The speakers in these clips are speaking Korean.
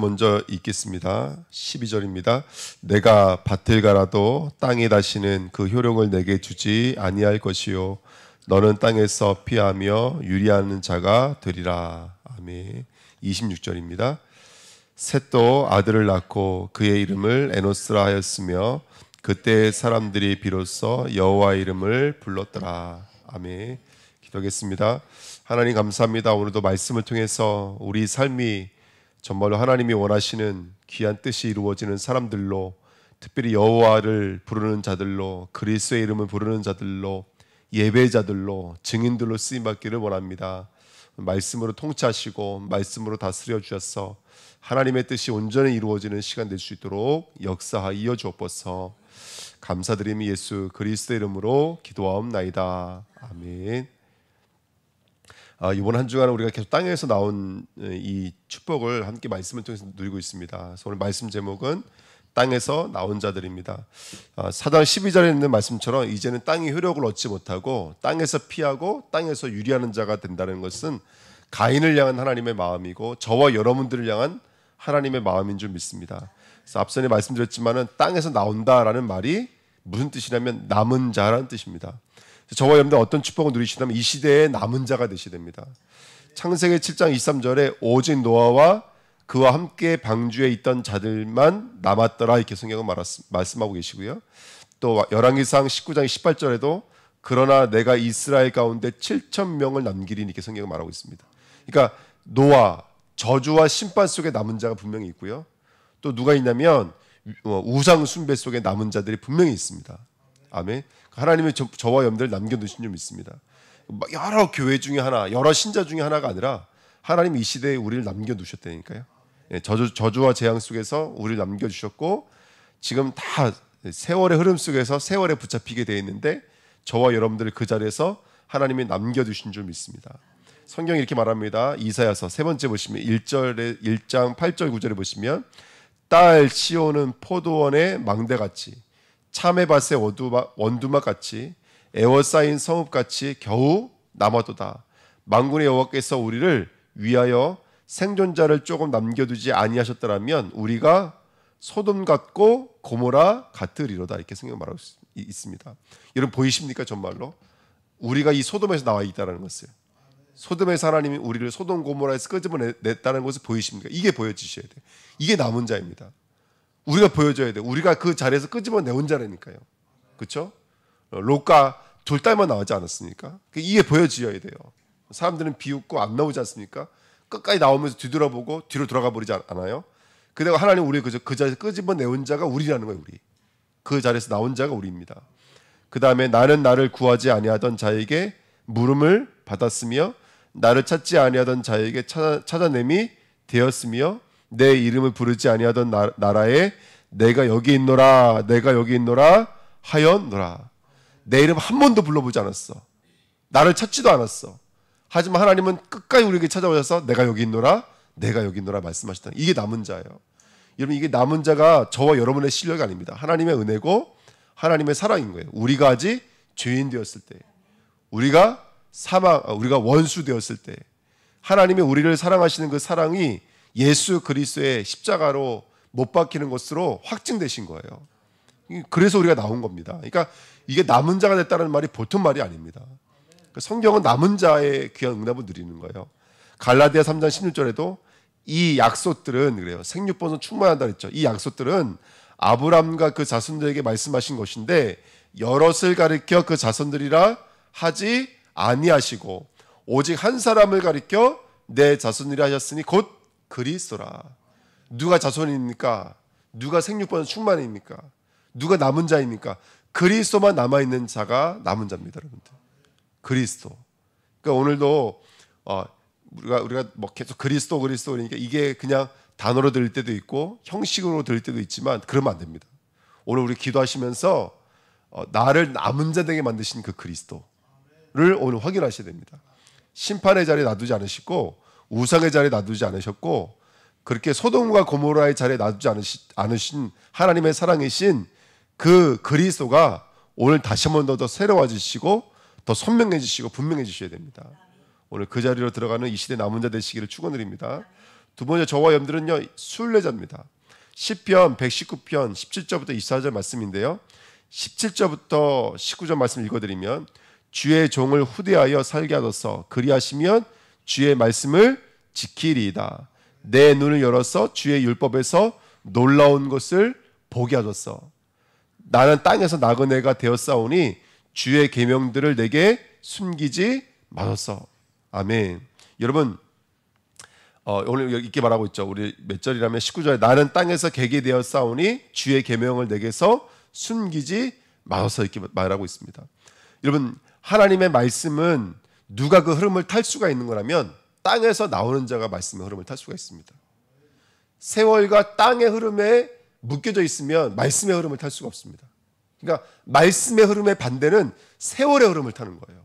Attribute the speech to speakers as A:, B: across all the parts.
A: 먼저 읽겠습니다. 12절입니다. 내가 밭을 갈아도 땅에 다시는 그 효력을 내게 주지 아니할 것이요 너는 땅에서 피하며 유리하는 자가 되리라. 아멘. 26절입니다. 셋도 아들을 낳고 그의 이름을 에노스라 하였으며 그때 사람들이 비로소 여호와의 이름을 불렀더라. 아멘. 기도하겠습니다. 하나님 감사합니다. 오늘도 말씀을 통해서 우리 삶이 정말로 하나님이 원하시는 귀한 뜻이 이루어지는 사람들로, 특별히 여호와를 부르는 자들로, 그리스도의 이름을 부르는 자들로, 예배자들로, 증인들로 쓰임받기를 원합니다. 말씀으로 통치하시고 말씀으로 다스려 주셔서 하나님의 뜻이 온전히 이루어지는 시간 될 수 있도록 역사하여 주옵소서. 감사드리며 예수 그리스도의 이름으로 기도하옵나이다. 아멘. 이번 한 주간 우리가 계속 땅에서 나온 이 축복을 함께 말씀을 통해서 누리고 있습니다. 그래서 오늘 말씀 제목은 땅에서 나온 자들입니다. 사도행 12절에 있는 말씀처럼 이제는 땅이 효력을 얻지 못하고 땅에서 피하고 땅에서 유리하는 자가 된다는 것은 가인을 향한 하나님의 마음이고 저와 여러분들을 향한 하나님의 마음인 줄 믿습니다. 그래서 앞전에 말씀드렸지만은 땅에서 나온다라는 말이 무슨 뜻이냐면 남은 자라는 뜻입니다. 저와 여러분들 어떤 축복을 누리시다면 이 시대의 남은 자가 되시야 됩니다. 창세기 7장 23절에 오직 노아와 그와 함께 방주에 있던 자들만 남았더라 이렇게 성경은 말씀하고 계시고요. 또 열왕기상 19장 18절에도 그러나 내가 이스라엘 가운데 7,000명을 남기리니 이렇게 성경은 말하고 있습니다. 그러니까 노아, 저주와 심판 속에 남은 자가 분명히 있고요. 또 누가 있냐면 우상 숭배 속에 남은 자들이 분명히 있습니다. 아멘. 하나님이 저와 여러분들을 남겨두신 줄 믿습니다. 여러 교회 중에 하나, 여러 신자 중에 하나가 아니라 하나님이 이 시대에 우리를 남겨두셨다니까요. 저주와 재앙 속에서 우리를 남겨주셨고 지금 다 세월의 흐름 속에서 세월에 붙잡히게 되어 있는데 저와 여러분들을 그 자리에서 하나님이 남겨두신 줄 믿습니다. 성경이 이렇게 말합니다. 이사야서 세 번째 보시면 1장 8절 9절에 보시면 딸 시온은 포도원의 망대같이 참외밭의 원두막같이 에워싸인 성읍같이 겨우 남아도다. 만군의 여호와께서 우리를 위하여 생존자를 조금 남겨두지 아니하셨더라면 우리가 소돔 같고 고모라 같으리로다 이렇게 성경 말하고 있습니다. 여러분 보이십니까? 정말로 우리가 이 소돔에서 나와 있다는 것을, 소돔에서 하나님이 우리를 소돔 고모라에서 끄집어냈다는 것을 보이십니까? 이게 보여지셔야 돼요. 이게 남은 자입니다. 우리가 보여줘야 돼요. 우리가 그 자리에서 끄집어내온 자라니까요. 그렇죠? 롯과 둘 딸만 나오지 않았습니까? 이게 보여져야 돼요. 사람들은 비웃고 안 나오지 않습니까? 끝까지 나오면서 뒤돌아보고 뒤로 돌아가 버리지 않아요? 그리고 하나님 우리 그 자리에서 끄집어내온 자가 우리라는 거예요. 우리 그 자리에서 나온 자가 우리입니다. 그 다음에 나는 나를 구하지 아니하던 자에게 물음을 받았으며 나를 찾지 아니하던 자에게 찾아냄이 되었으며 내 이름을 부르지 아니하던 나라에 내가 여기 있노라 하였노라. 내 이름 한 번도 불러보지 않았어. 나를 찾지도 않았어. 하지만 하나님은 끝까지 우리에게 찾아오셔서 내가 여기 있노라 말씀하셨다. 이게 남은 자예요. 여러분 이게 남은 자가 저와 여러분의 실력이 아닙니다. 하나님의 은혜고 하나님의 사랑인 거예요. 우리가 아직 죄인 되었을 때, 우리가 원수 되었을 때 하나님이 우리를 사랑하시는 그 사랑이 예수 그리스도의 십자가로 못 박히는 것으로 확증되신 거예요. 그래서 우리가 나온 겁니다. 그러니까 이게 남은 자가 됐다는 말이 보통 말이 아닙니다. 성경은 남은 자의 귀한 응답을 누리는 거예요. 갈라디아 3장 16절에도 이 약속들은 그래요. 생육번선 충만한다 그랬죠. 이 약속들은 아브람과 그 자손들에게 말씀하신 것인데 여럿을 가리켜 그 자손들이라 하지 아니하시고 오직 한 사람을 가리켜 내 자손이라 하셨으니 곧 그리스도라. 누가 자손입니까? 누가 생육번선 충만입니까? 누가 남은 자입니까? 그리스도만 남아있는 자가 남은 자입니다. 여러분들. 그리스도. 그러니까 오늘도 우리가 뭐 계속 그리스도 그러니까 이게 그냥 단어로 들릴 때도 있고 형식으로 들릴 때도 있지만 그러면 안 됩니다. 오늘 우리 기도하시면서 나를 남은 자 되게 만드신 그 그리스도를 오늘 확인하셔야 됩니다. 심판의 자리에 놔두지 않으시고 우상의 자리에 놔두지 않으셨고 그렇게 소돔과 고모라의 자리에 놔두지 않으신 하나님의 사랑이신 그 그리스도가 오늘 다시 한 번 더 새로워지시고 더 선명해지시고 분명해지셔야 됩니다. 오늘 그 자리로 들어가는 이 시대 남은 자 되시기를 축원드립니다. 두 번째 저와 여러분들은요 순례자입니다. 시편 119편 17절부터 24절 말씀인데요. 17절부터 19절 말씀 읽어드리면 주의 종을 후대하여 살게 하소서. 그리하시면 주의 말씀을 지키리이다. 내 눈을 열어서 주의 율법에서 놀라운 것을 보게 하소서. 나는 땅에서 나그네가 되었사오니 주의 계명들을 내게 숨기지 마소서. 아멘. 여러분 오늘 이렇게 말하고 있죠. 우리 몇 절이라면 19절에 나는 땅에서 객이 되었사오니 주의 계명을 내게서 숨기지 마소서 이렇게 말하고 있습니다. 여러분 하나님의 말씀은 누가 그 흐름을 탈 수가 있는 거라면 땅에서 나오는 자가 말씀의 흐름을 탈 수가 있습니다. 세월과 땅의 흐름에 묶여져 있으면 말씀의 흐름을 탈 수가 없습니다. 그러니까 말씀의 흐름의 반대는 세월의 흐름을 타는 거예요.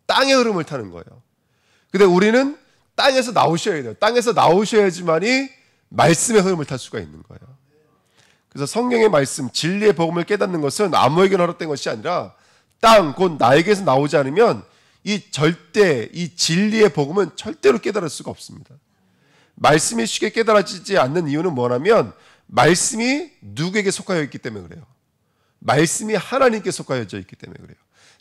A: 땅의 흐름을 타는 거예요. 근데 우리는 땅에서 나오셔야 돼요. 땅에서 나오셔야지만이 말씀의 흐름을 탈 수가 있는 거예요. 그래서 성경의 말씀, 진리의 복음을 깨닫는 것은 아무에게나 허락된 것이 아니라 땅, 곧 나에게서 나오지 않으면 이 진리의 복음은 절대로 깨달을 수가 없습니다. 말씀이 쉽게 깨달아지지 않는 이유는 뭐냐면 말씀이 누구에게 속하여 있기 때문에 그래요. 말씀이 하나님께 속하여져 있기 때문에 그래요.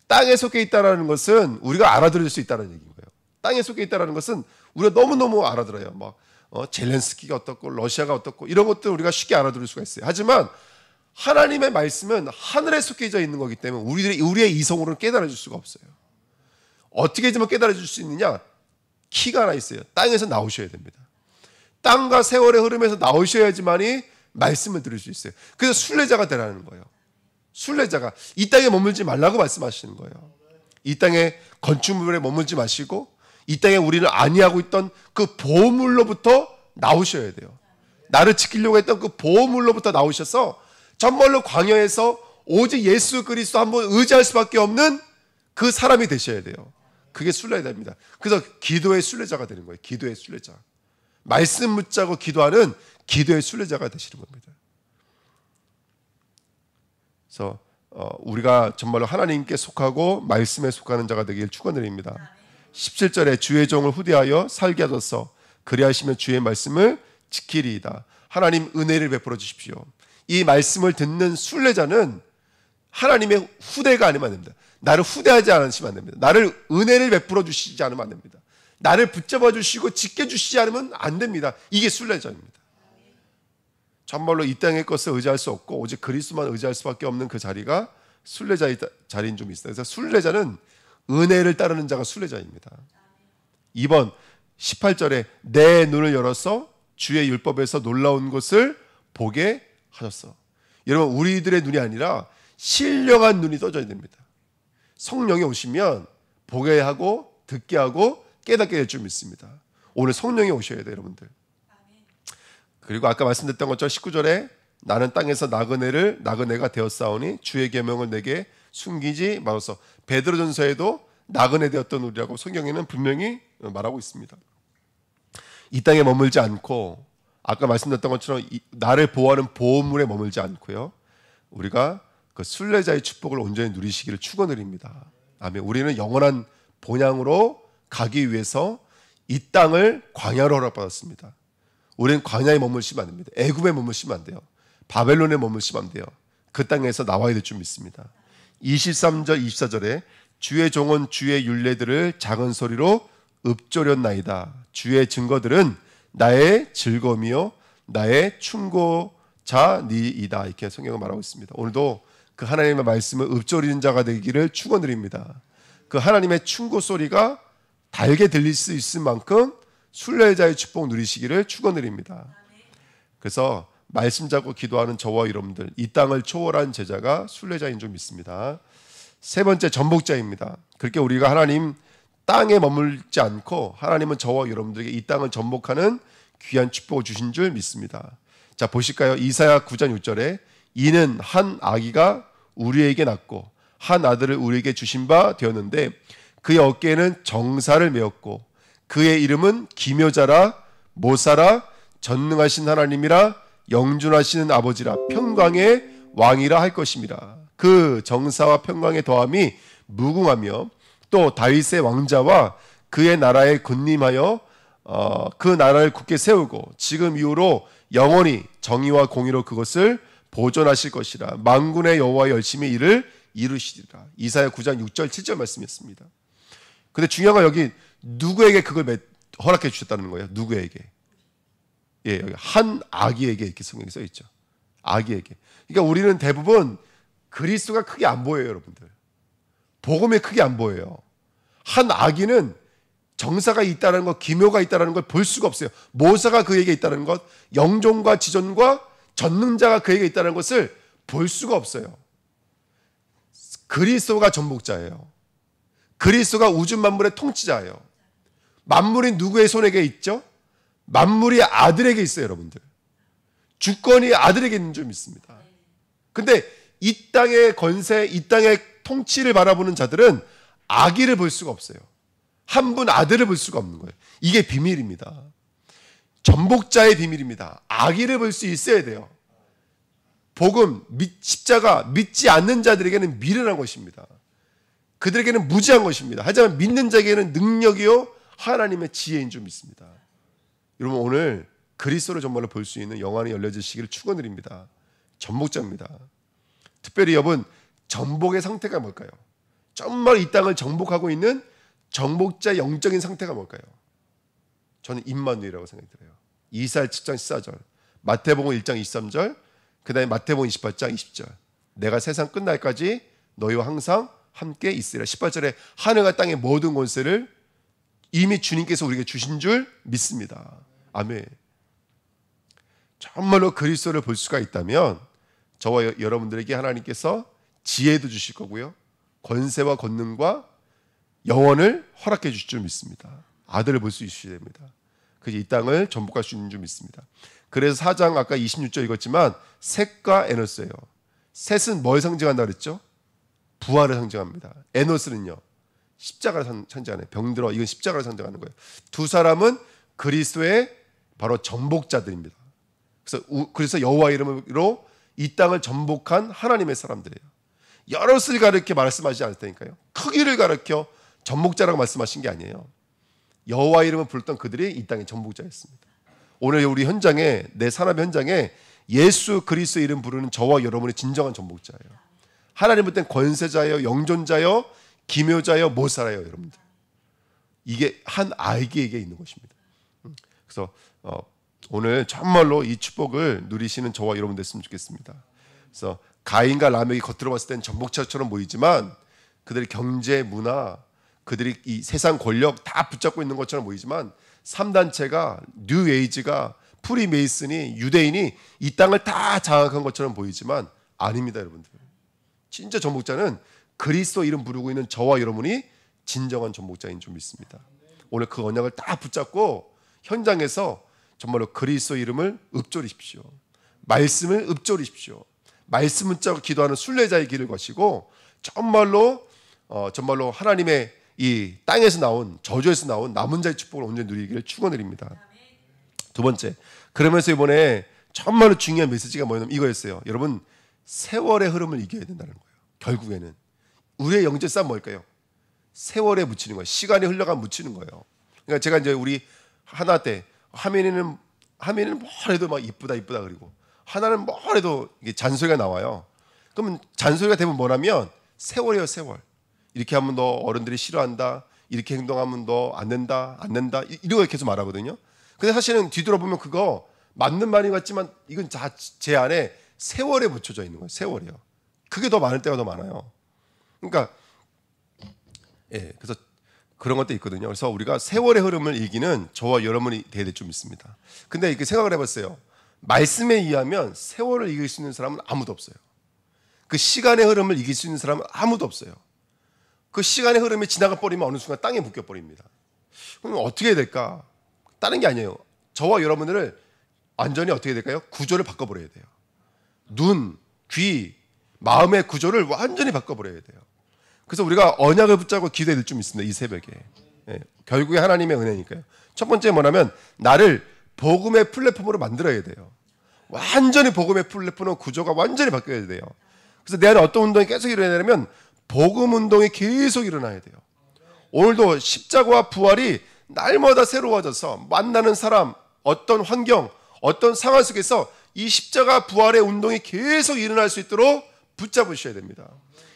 A: 땅에 속해 있다는 것은 우리가 알아들을 수 있다는 얘기인 거예요. 땅에 속해 있다는 것은 우리가 너무너무 알아들어요. 젤렌스키가 어떻고 러시아가 어떻고 이런 것들 우리가 쉽게 알아들을 수가 있어요. 하지만 하나님의 말씀은 하늘에 속해져 있는 거기 때문에 우리의 이성으로는 깨달아 줄 수가 없어요. 어떻게 해야지만 깨달아 줄 수 있느냐? 키가 하나 있어요. 땅에서 나오셔야 됩니다. 땅과 세월의 흐름에서 나오셔야지만이 말씀을 들을 수 있어요. 그래서 순례자가 되라는 거예요. 순례자가 이 땅에 머물지 말라고 말씀하시는 거예요. 이 땅에 건축물에 머물지 마시고 이 땅에 우리는 아니하고 있던 그 보물로부터 나오셔야 돼요. 나를 지키려고 했던 그 보물로부터 나오셔서 정말로 광야에서 오직 예수 그리스도 한번 의지할 수밖에 없는 그 사람이 되셔야 돼요. 그게 순례자입니다. 그래서 기도의 순례자가 되는 거예요. 기도의 순례자. 말씀 묻자고 기도하는 기도의 순례자가 되시는 겁니다. 그래서 우리가 정말로 하나님께 속하고 말씀에 속하는 자가 되길 축원드립니다. 17절에 주의 종을 후대하여 살게 하소서. 그리하시면 주의 말씀을 지키리이다. 하나님 은혜를 베풀어 주십시오. 이 말씀을 듣는 순례자는 하나님의 후대가 아니면 안 됩니다. 나를 후대하지 않으시면 안 됩니다. 나를 은혜를 베풀어 주시지 않으면 안 됩니다. 나를 붙잡아 주시고 지켜주시지 않으면 안 됩니다. 이게 순례자입니다. 정말로 이 땅의 것을 의지할 수 없고 오직 그리스도만 의지할 수밖에 없는 그 자리가 순례자의 자리인 좀 있어요. 그래서 순례자는 은혜를 따르는 자가 순례자입니다. 2번 18절에 내 눈을 열어서 주의 율법에서 놀라운 것을 보게 하셨어. 여러분 우리들의 눈이 아니라 신령한 눈이 떠져야 됩니다. 성령이 오시면 보게 하고 듣게 하고 깨닫게 될 줄 믿습니다. 오늘 성령이 오셔야 돼요, 여러분들. 그리고 아까 말씀드렸던 것처럼 19절에 나는 땅에서 나그네가 되었사오니 주의 계명을 내게 숨기지 마소서. 베드로전서에도 나그네 되었던 우리라고 성경에는 분명히 말하고 있습니다. 이 땅에 머물지 않고 아까 말씀드렸던 것처럼 나를 보호하는 보호물에 머물지 않고요. 우리가 그 순례자의 축복을 온전히 누리시기를 축원드립니다. 아멘. 우리는 영원한 본향으로 가기 위해서 이 땅을 광야로 허락받았습니다. 우리는 광야에 머물시면 안 됩니다. 애굽에 머물시면 안 돼요. 바벨론에 머물시면 안 돼요. 그 땅에서 나와야 될 줄 믿습니다. 23절 24절에 주의 종은 주의 율례들을 작은 소리로 읊조렸나이다. 주의 증거들은 나의 즐거움이요 나의 충고자니이다. 이렇게 성경은 말하고 있습니다. 오늘도 그 하나님의 말씀을 읊조리는 자가 되기를 축원드립니다. 그 하나님의 충고 소리가 달게 들릴 수 있을 만큼 순례자의 축복 누리시기를 축원드립니다. 그래서 말씀 잡고 기도하는 저와 여러분들 이 땅을 초월한 제자가 순례자인 줄 믿습니다. 세 번째 전복자입니다. 그렇게 우리가 하나님 땅에 머물지 않고 하나님은 저와 여러분들에게 이 땅을 전복하는 귀한 축복을 주신 줄 믿습니다. 자 보실까요? 이사야 9장 6절에 이는 한 아기가 우리에게 낳고 한 아들을 우리에게 주신 바 되었는데 그의 어깨에는 정사를 메었고 그의 이름은 기묘자라 모사라 전능하신 하나님이라 영존하시는 아버지라 평강의 왕이라 할 것입니다. 그 정사와 평강의 더함이 무궁하며 또 다윗의 왕자와 그의 나라에 군림하여 그 나라를 굳게 세우고 지금 이후로 영원히 정의와 공의로 그것을 보존하실 것이라. 만군의 여호와 열심히 일을 이루시리라. 이사야 9장 6절 7절 말씀이었습니다. 근데 중요한 건 여기 누구에게 그걸 허락해 주셨다는 거예요. 누구에게? 예, 여기 한 아기에게 이렇게 성경에 써 있죠. 아기에게. 그러니까 우리는 대부분 그리스도가 크게 안 보여요, 여러분들. 복음이 크게 안 보여요. 한 아기는 정사가 있다는 것, 기묘가 있다는 걸 볼 수가 없어요. 모사가 그에게 있다는 것, 영존과 지존과 전능자가 그에게 있다는 것을 볼 수가 없어요. 그리스도가 전복자예요. 그리스도가 우주 만물의 통치자예요. 만물이 누구의 손에게 있죠? 만물이 아들에게 있어요, 여러분들. 주권이 아들에게 있는 줄 믿습니다. 근데 이 땅의 권세, 이 땅의 통치를 바라보는 자들은 아기를 볼 수가 없어요. 한 분 아들을 볼 수가 없는 거예요. 이게 비밀입니다. 전복자의 비밀입니다. 아기를 볼 수 있어야 돼요. 복음, 십자가 믿지 않는 자들에게는 미련한 것입니다. 그들에게는 무지한 것입니다. 하지만 믿는 자에게는 능력이요 하나님의 지혜인 줄 믿습니다. 여러분, 오늘 그리스도를 정말로 볼 수 있는 영안이 열려지시기를 축원드립니다. 전복자입니다. 특별히 여러분, 전복의 상태가 뭘까요? 정말 이 땅을 정복하고 있는 정복자의 영적인 상태가 뭘까요? 저는 임마누엘이라고 생각이 들어요. 이사야 7장 14절, 마태복음 1장 23절, 그 다음에 마태복음 28장 20절. 내가 세상 끝날까지 너희와 항상 함께 있으리라. 18절에 하늘과 땅의 모든 권세를 이미 주님께서 우리에게 주신 줄 믿습니다. 아멘. 정말로 그리스도를 볼 수가 있다면 저와 여러분들에게 하나님께서 지혜도 주실 거고요, 권세와 권능과 영원을 허락해 주실 줄 믿습니다. 아들을 볼 수 있어야 됩니다. 그래서 이 땅을 전복할 수 있는 줄 믿습니다. 그래서 4장 아까 26절 읽었지만 셋과 에노스예요. 셋은 뭘 상징한다 그랬죠? 부활을 상징합니다. 에노스는요, 십자가를 상징하네요. 병들어, 이건 십자가를 상징하는 거예요. 두 사람은 그리스도의 바로 전복자들입니다. 그래서 여호와 이름으로 이 땅을 전복한 하나님의 사람들이에요. 여럿을 가르쳐 말씀하지 않았다니까요. 크기를 가르쳐 전복자라고 말씀하신 게 아니에요. 여호와 이름을 불렀던 그들이 이 땅의 전복자였습니다. 오늘 우리 현장에, 내 산업 현장에 예수 그리스도 이름 부르는 저와 여러분이 진정한 전복자예요. 하나님 볼 땐 권세자예요, 영존자예요, 기묘자예요, 모사라예요, 여러분들. 이게 한 아기에게 있는 것입니다. 그래서 오늘 정말로 이 축복을 누리시는 저와 여러분 됐으면 좋겠습니다. 그래서 가인과 라멕이 겉으로 봤을 땐 전복자처럼 보이지만 그들의 경제, 문화, 그들이 이 세상 권력 다 붙잡고 있는 것처럼 보이지만 3단체가 뉴에이지가 프리메이슨이 유대인이 이 땅을 다 장악한 것처럼 보이지만 아닙니다, 여러분들. 진짜 전복자는 그리스도 이름 부르고 있는 저와 여러분이 진정한 전복자인 줄 믿습니다. 오늘 그 언약을 다 붙잡고 현장에서 정말로 그리스도 이름을 읊조리십시오. 말씀을 읊조리십시오. 말씀 붙잡고 기도하는 순례자의 길을 거시고 정말로 하나님의 이 땅에서 나온, 저주에서 나온 남은 자의 축복을 온전히 누리기를 축원드립니다. 두 번째, 그러면서 이번에 정말로 중요한 메시지가 뭐냐면 이거였어요. 여러분, 세월의 흐름을 이겨야 된다는 거예요. 결국에는 우리의 영적 싸움 뭘까요? 세월에 묻히는 거예요. 시간이 흘러가면 묻히는 거예요. 그러니까 제가 이제 우리 하나 때 하민이는 뭐래도 막 이쁘다 그리고 하나는 뭐래도 이게 잔소리가 나와요. 그러면 잔소리가 되면 뭐냐면 세월이에요, 세월. 이렇게 하면 너 어른들이 싫어한다. 이렇게 행동하면 너 안 된다. 이런 거 계속 말하거든요. 근데 사실은 뒤돌아보면 그거 맞는 말인 것 같지만 이건 다 제 안에 세월에 묻혀져 있는 거예요. 세월이요. 그게 더 많을 때가 더 많아요. 그러니까 그래서 그런 것도 있거든요. 그래서 우리가 세월의 흐름을 이기는 저와 여러분이 돼야 될 줄 믿습니다. 근데 이렇게 생각을 해봤어요. 말씀에 의하면 세월을 이길 수 있는 사람은 아무도 없어요. 그 시간의 흐름을 이길 수 있는 사람은 아무도 없어요. 그 시간의 흐름이 지나가 버리면 어느 순간 땅에 묶여 버립니다. 그럼 어떻게 해야 될까? 다른 게 아니에요. 저와 여러분들을 완전히 어떻게 해야 될까요? 구조를 바꿔버려야 돼요. 눈, 귀, 마음의 구조를 완전히 바꿔버려야 돼요. 그래서 우리가 언약을 붙잡고 기도해야 될 줄 믿습니다. 이 새벽에. 결국에 하나님의 은혜니까요. 첫 번째 뭐냐면 나를 복음의 플랫폼으로 만들어야 돼요. 완전히 복음의 플랫폼으로 구조가 완전히 바뀌어야 돼요. 그래서 내 안에 어떤 운동이 계속 일어나냐면 복음 운동이 계속 일어나야 돼요. 오늘도 십자가와 부활이 날마다 새로워져서 만나는 사람, 어떤 환경, 어떤 상황 속에서 이 십자가 부활의 운동이 계속 일어날 수 있도록 붙잡으셔야 됩니다.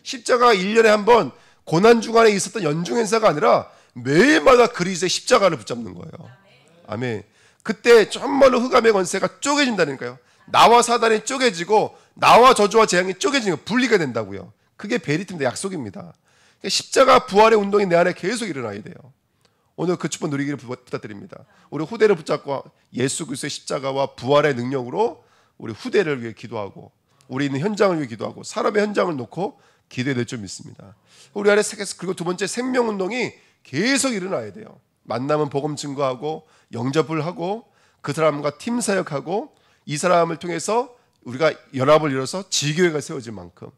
A: 십자가가 1년에 한 번 고난 주간에 있었던 연중 행사가 아니라 매일마다 그리스도의 십자가를 붙잡는 거예요. 아멘. 그때 정말로 흑암의 권세가 쪼개진다니까요. 나와 사단이 쪼개지고 나와 저주와 재앙이 쪼개지는 거 분리가 된다고요. 그게 베리팀의 약속입니다. 십자가 부활의 운동이 내 안에 계속 일어나야 돼요. 오늘 그 축복 누리기를 부탁드립니다. 우리 후대를 붙잡고 예수 그리스도의 십자가와 부활의 능력으로 우리 후대를 위해 기도하고 우리 있는 현장을 위해 기도하고 사람의 현장을 놓고 기도해야 될 줄 믿습니다. 우리 안에 그리고 두 번째 생명운동이 계속 일어나야 돼요. 만나면 복음 증거하고 영접을 하고 그 사람과 팀 사역하고 이 사람을 통해서 우리가 연합을 이뤄서 지교회가 세워질 만큼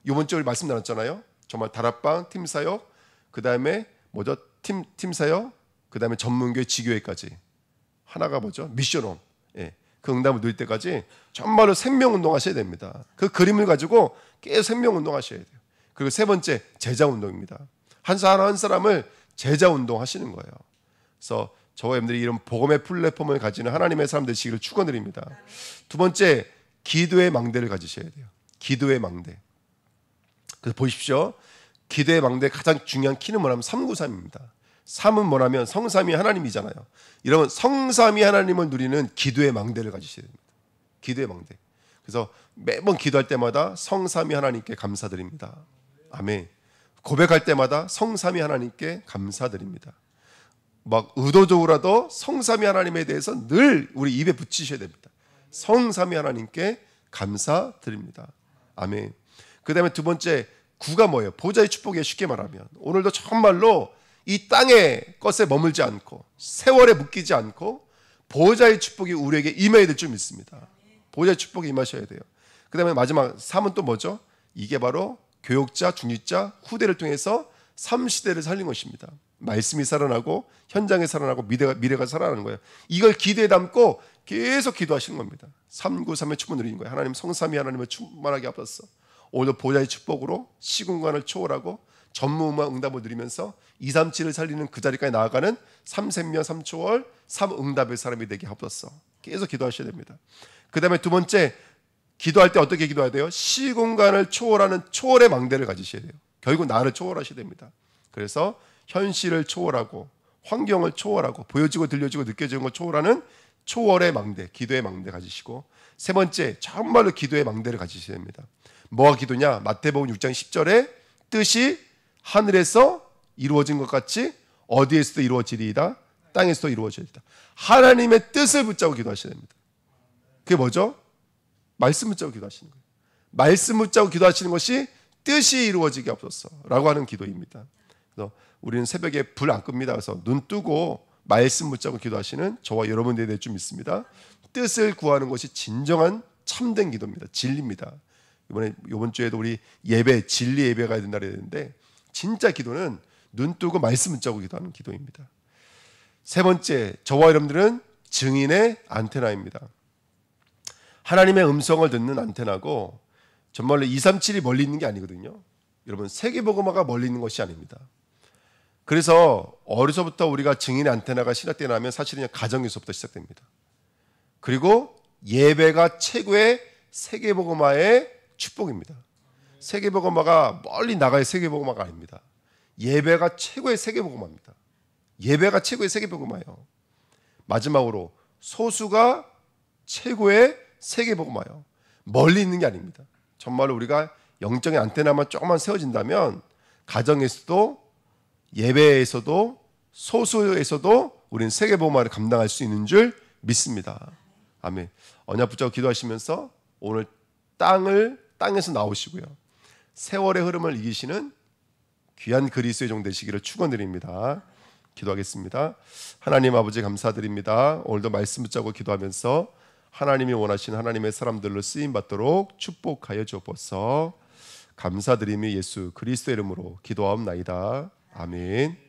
A: 이번 주에 우리 말씀 나눴잖아요. 정말 다락방 팀 사역 그 다음에 뭐죠? 팀 사역 그 다음에 전문교회 지교회까지 하나가 뭐죠? 미션홈. 예. 그 응답을 누릴 때까지 정말로 생명운동 하셔야 됩니다. 그 그림을 가지고 계속 생명운동 하셔야 돼요. 그리고 세 번째 제자운동입니다. 한 사람 한 사람을 제자운동 하시는 거예요. 그래서 저와 여러분들이 이런 복음의 플랫폼을 가지는 하나님의 사람 되시기를 축원드립니다. 두 번째 기도의 망대를 가지셔야 돼요. 기도의 망대. 그래서 보십시오. 기도의 망대의 가장 중요한 키는 뭐냐면 393입니다. 3은 뭐냐면 성삼위 하나님이잖아요. 여러분 성삼위 하나님을 누리는 기도의 망대를 가지셔야 됩니다. 기도의 망대. 그래서 매번 기도할 때마다 성삼위 하나님께 감사드립니다. 아멘. 고백할 때마다 성삼위 하나님께 감사드립니다. 막 의도적으로라도 성삼위 하나님에 대해서 늘 우리 입에 붙이셔야 됩니다. 성삼위 하나님께 감사드립니다. 아멘. 그 다음에 두 번째 구가 뭐예요? 보좌의 축복이에요. 쉽게 말하면 오늘도 정말로 이 땅의 것에 머물지 않고 세월에 묶이지 않고 보좌의 축복이 우리에게 임해야 될 줄 믿습니다. 보좌의 축복이 임하셔야 돼요. 그 다음에 마지막 3은 또 뭐죠? 이게 바로 교육자, 중직자, 후대를 통해서 3시대를 살린 것입니다. 말씀이 살아나고 현장에 살아나고 미래가 살아나는 거예요. 이걸 기도에 담고 계속 기도하시는 겁니다. 393의 축복을 누리는 거예요. 하나님 성삼위 하나님을 충만하게 앞서서 오늘도 보좌의 축복으로 시공간을 초월하고 전무후무한 응답을 누리면서 237을 살리는 그 자리까지 나아가는 3생명 3초월 3응답의 사람이 되게 하옵소서. 계속 기도하셔야 됩니다. 그 다음에 두 번째 기도할 때 어떻게 기도해야 돼요? 시공간을 초월하는 초월의 망대를 가지셔야 돼요. 결국 나를 초월하셔야 됩니다. 그래서 현실을 초월하고 환경을 초월하고 보여지고 들려지고 느껴지는 걸 초월하는 초월의 망대, 기도의 망대 가지시고 세 번째 정말로 기도의 망대를 가지셔야 됩니다. 뭐가 기도냐? 마태복음 6장 10절에 뜻이 하늘에서 이루어진 것 같이 어디에서도 이루어지리이다. 땅에서도 이루어지리이다. 하나님의 뜻을 붙잡고 기도하셔야 됩니다. 그게 뭐죠? 말씀 붙잡고 기도하시는 거예요. 말씀 붙잡고 기도하시는 것이 뜻이 이루어지게 없었어라고 하는 기도입니다. 그래서 우리는 새벽에 불 안 끕니다. 그래서 눈 뜨고 말씀 붙잡고 기도하시는 저와 여러분들이 될 줄 믿습니다. 뜻을 구하는 것이 진정한 참된 기도입니다. 진리입니다. 이번 주에도 우리 예배, 진리 예배가 가야 된다 그랬는데 진짜 기도는 눈 뜨고 말씀 붙잡고 기도하는 기도입니다. 세 번째, 저와 여러분들은 증인의 안테나입니다. 하나님의 음성을 듣는 안테나고 정말로 237이 멀리 있는 게 아니거든요. 여러분 세계복음화가 멀리 있는 것이 아닙니다. 그래서 어려서부터 우리가 증인의 안테나가 시작되면 사실은 가정에서부터 시작됩니다. 그리고 예배가 최고의 세계복음화의 축복입니다. 세계복음화가 멀리 나가야 세계복음화가 아닙니다. 예배가 최고의 세계복음화입니다. 예배가 최고의 세계복음화예요. 마지막으로 소수가 최고의 세계복음화예요. 멀리 있는 게 아닙니다. 정말로 우리가 영적인 안테나만 조금만 세워진다면 가정에서도 예배에서도 소수에서도 우리는 세계복음화를 감당할 수 있는 줄 믿습니다. 아멘. 언약 붙잡고 기도하시면서 오늘 땅에서 나오시고요. 세월의 흐름을 이기시는 귀한 그리스도의 종 되시기를 축원드립니다. 기도하겠습니다. 하나님 아버지 감사드립니다. 오늘도 말씀 붙잡고 기도하면서 하나님이 원하신 하나님의 사람들로 쓰임 받도록 축복하여 주옵소서. 감사드리며 예수 그리스도의 이름으로 기도하옵나이다. 아멘.